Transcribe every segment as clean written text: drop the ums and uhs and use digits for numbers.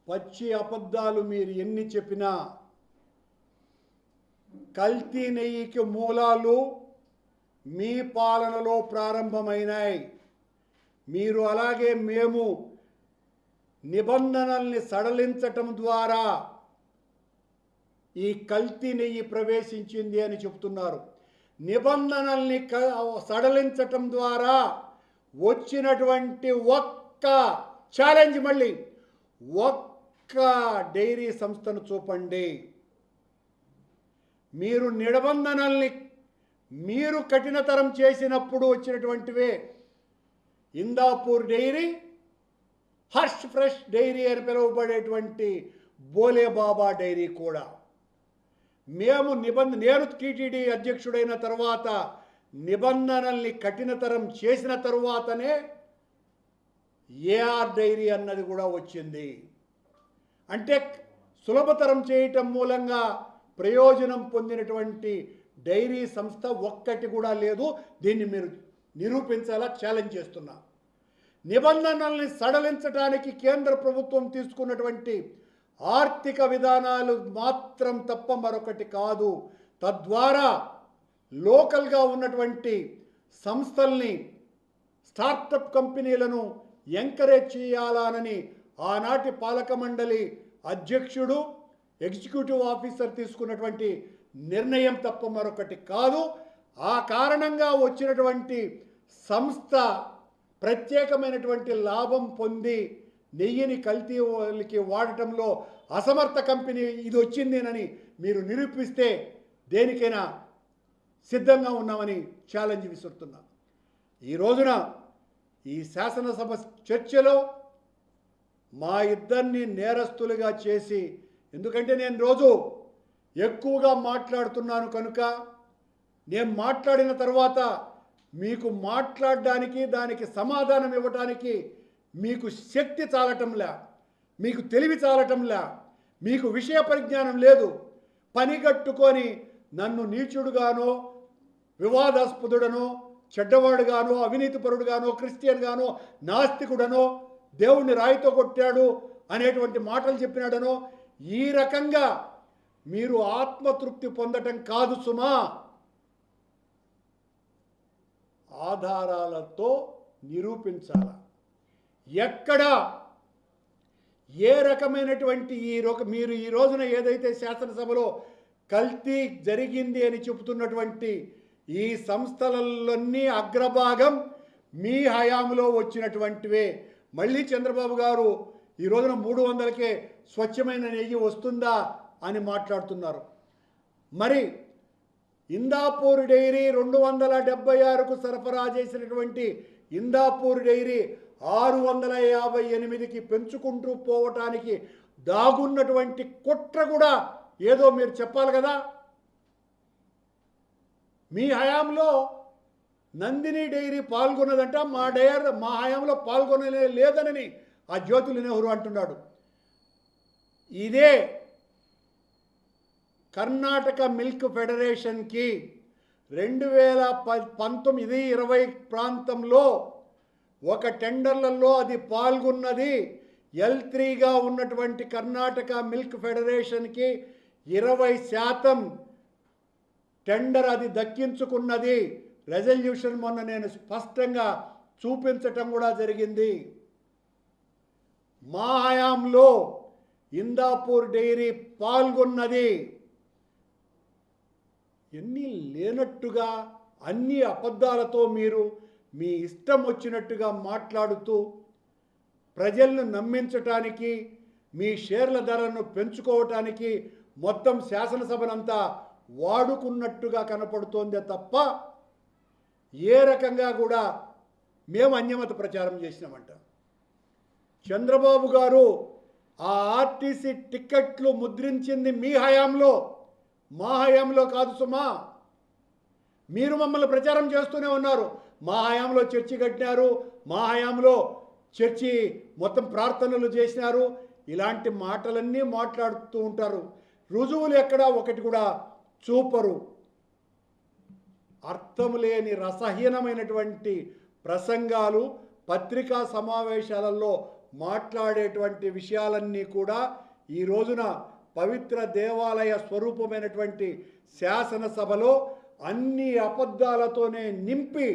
పచ్చి అబద్ధాలు మీరు ఎన్ని చెప్పినా కల్తీ నెయ్యికి మూలాలు మీ పాలనలో ప్రారంభమైనాయి. మీరు అలాగే మేము నిబంధనల్ని సడలించటం ద్వారా ఈ కల్తీ నెయ్యి ప్రవేశించింది అని చెప్తున్నారు. నిబంధనల్ని సడలించటం ద్వారా వచ్చినటువంటి ఒక్క ఛాలెంజ్, మళ్ళీ ఒక్క డైరీ సంస్థను చూపండి. మీరు నిబంధనల్ని మీరు కఠినతరం చేసినప్పుడు వచ్చినటువంటివే Indapur dairy, Harsh fresh dairy అని పిలువబడేటువంటి బోలే బాబా డైరీ కూడా. నేను టీటీడీ అధ్యక్షుడైన తర్వాత నిబంధనల్ని కఠినతరం చేసిన తరువాతనే ఏఆర్ డైరీ అన్నది కూడా వచ్చింది. అంటే సులభతరం చేయటం మూలంగా ప్రయోజనం పొందినటువంటి డైరీ సంస్థ ఒక్కటి కూడా లేదు. దీన్ని మీరు నిరూపించాలా ఛాలెంజ్ చేస్తున్నా. నిబంధనల్ని సడలించడానికి కేంద్ర ప్రభుత్వం తీసుకున్నటువంటి ఆర్థిక విధానాలు మాత్రం తప్ప మరొకటి కాదు. తద్వారా లోకల్గా ఉన్నటువంటి సంస్థల్ని, స్టార్టప్ కంపెనీలను ఎంకరేజ్ చేయాలనని ఆనాటి పాలక మండలి అధ్యక్షుడు, ఎగ్జిక్యూటివ్ ఆఫీసర్ తీసుకున్నటువంటి నిర్ణయం తప్ప మరొకటి కాదు. ఆ కారణంగా వచ్చినటువంటి సంస్థ ప్రత్యేకమైనటువంటి లాభం పొంది నెయ్యిని కల్తీకి వాడటంలో అసమర్థ కంపెనీ ఇది వచ్చిందేనని మీరు నిరూపిస్తే దేనికైనా సిద్ధంగా ఉన్నామని ఛాలెంజ్ విసురుతున్నా. ఈ రోజున ఈ శాసనసభ చర్చలో మా ఇద్దరిని నేరస్తులుగా చేసి, ఎందుకంటే నేను రోజు ఎక్కువగా మాట్లాడుతున్నాను కనుక, నేను మాట్లాడిన తర్వాత మీకు మాట్లాడడానికి, దానికి సమాధానం ఇవ్వడానికి మీకు శక్తి చాలటంలా, మీకు తెలివి చాలటంలా, మీకు విషయ పరిజ్ఞానం లేదు. పనిగట్టుకొని నన్ను నీచుడుగానో, వివాదాస్పదుడనో, చెడ్డవాడుగానో, అవినీతిపరుడుగానో, క్రిస్టియన్గానో, నాస్తికుడనో, దేవుణ్ణి రాయితో కొట్టాడు అనేటువంటి మాటలు చెప్పినాడనో, ఈ రకంగా మీరు ఆత్మతృప్తి పొందటం కాదు సుమా, ఆధారాలతో నిరూపించాల. ఎక్కడ ఏ రకమైనటువంటి మీరు ఈ రోజున ఏదైతే శాసనసభలో కల్తీ జరిగింది అని చెబుతున్నటువంటి ఈ సంస్థలన్నీ అగ్రభాగం మీ హయాంలో వచ్చినటువంటివే. మళ్ళీ చంద్రబాబు గారు ఈ రోజున 300కే స్వచ్ఛమైన నెయ్యి వస్తుందా అని మాట్లాడుతున్నారు. మరి ఇందాపూర్ డైరీ 276కు సరఫరా చేసినటువంటి ఇందాపూర్ డైరీ 658కి పెంచుకుంటూ పోవటానికి దాగున్నటువంటి కుట్ర కూడా ఏదో మీరు చెప్పాలి కదా. మీ హయాంలో నందిని డైరీ పాల్గొన్నదంట, మా హయాంలో పాల్గొనలే లేదనని ఆ జ్యోతుల నెహ్రూ అంటున్నాడు. ఇదే కర్ణాటక మిల్క్ ఫెడరేషన్కి 2019-20 ప్రాంతంలో ఒక టెండర్లలో అది పాల్గొన్నది. L3గా ఉన్నటువంటి కర్ణాటక మిల్క్ ఫెడరేషన్కి 20% టెండర్ అది దక్కించుకున్నది. రెజల్యూషన్ మొన్న నేను స్పష్టంగా చూపించటం కూడా జరిగింది. మా హయాంలో ఇందాపూర్ డైరీ పాల్గొన్నది. ఎన్ని లేనట్టుగా అన్ని అబద్ధాలతో మీరు మీ ఇష్టం వచ్చినట్టుగా మాట్లాడుతూ ప్రజలను నమ్మించటానికి, మీ షేర్ల ధరను పెంచుకోవటానికి మొత్తం శాసనసభనంతా వాడుకున్నట్టుగా కనపడుతోందే తప్ప ఏ రకంగా కూడా మేము అన్యమత ప్రచారం చేసినామంట. చంద్రబాబు గారు ఆ ఆర్టీసీ టిక్కెట్లు ముద్రించింది మీ హయాంలో, మా హయాంలో కాదు సుమా. మీరు మమ్మల్ని ప్రచారం చేస్తూనే ఉన్నారు. మా హయాంలో చర్చి కట్టినారు, మా హయాంలో చర్చి మొత్తం ప్రార్థనలు చేసినారు, ఇలాంటి మాటలన్నీ మాట్లాడుతూ ఉంటారు. రుజువులు ఎక్కడా ఒకటి కూడా చూపరు. అర్థం లేని రసహీనమైనటువంటి ప్రసంగాలు పత్రికా సమావేశాలలో మాట్లాడేటువంటి విషయాలన్నీ కూడా ఈ రోజున పవిత్ర దేవాలయ స్వరూపమైనటువంటి శాసనసభలో అన్ని అబద్ధాలతోనే నింపి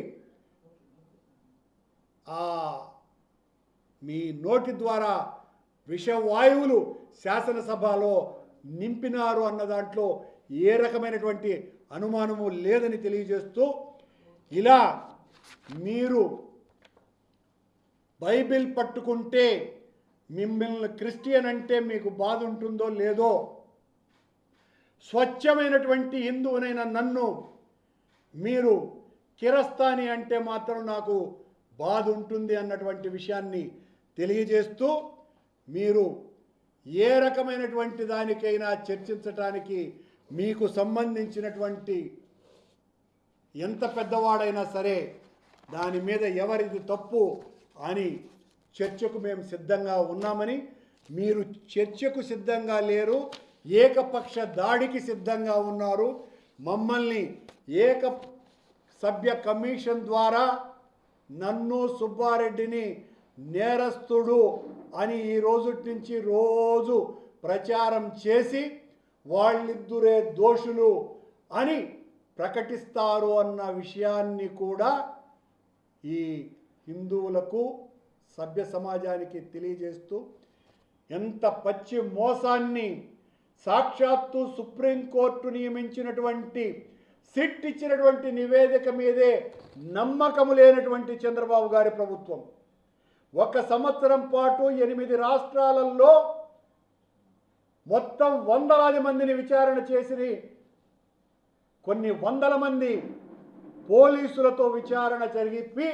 మీ నోటి ద్వారా విషవాయువులు శాసనసభలో నింపినారు అన్న దాంట్లో ఏ రకమైనటువంటి అనుమానము లేదని తెలియజేస్తూ, ఇలా మీరు బైబిల్ పట్టుకుంటే మిమ్మల్ని క్రిస్టియన్ అంటే మీకు బాధ ఉంటుందో లేదో, స్వచ్ఛమైనటువంటి హిందువునైన నన్ను మీరు కిరస్తాని అంటే మాత్రం నాకు బాధ ఉంటుంది అన్నటువంటి విషయాన్ని తెలియజేస్తూ, మీరు ఏ రకమైనటువంటి దానికైనా చర్చించటానికి మీకు సంబంధించినటువంటి ఎంత పెద్దవాడైనా సరే దాని మీద ఎవరిది తప్పు అని చర్చకు మేము సిద్ధంగా ఉన్నామని, మీరు చర్చకు సిద్ధంగా లేరు, ఏకపక్ష దాడికి సిద్ధంగా ఉన్నారు. మమ్మల్ని ఏక సభ్య కమిషన్ ద్వారా నన్ను సుబ్బారెడ్డిని నేరస్తుడు అని ఈ రోజు నుంచి రోజు ప్రచారం చేసి వాళ్ళిద్దరే దోషులు అని ప్రకటిస్తారు అన్న విషయాన్ని కూడా ఈ హిందువులకు సభ్య సమాజానికి తెలియజేస్తూ, ఎంత పచ్చి మోసాన్ని సాక్షాత్తు సుప్రీంకోర్టు నియమించినటువంటి సిట్ ఇచ్చినటువంటి నివేదిక మీదే నమ్మకము లేనటువంటి చంద్రబాబు గారి ప్రభుత్వం 1 సంవత్సరం పాటు 8 రాష్ట్రాలలో మొత్తం వందలాది మందిని విచారణ చేసి కొన్ని వందల మంది పోలీసులతో విచారణ జరిపి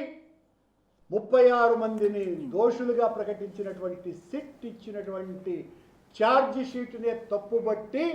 36 మందిని దోషులుగా ప్రకటించినటువంటి సిట్ ఇచ్చినటువంటి ఛార్జ్ షీట్నే తప్పుబట్టి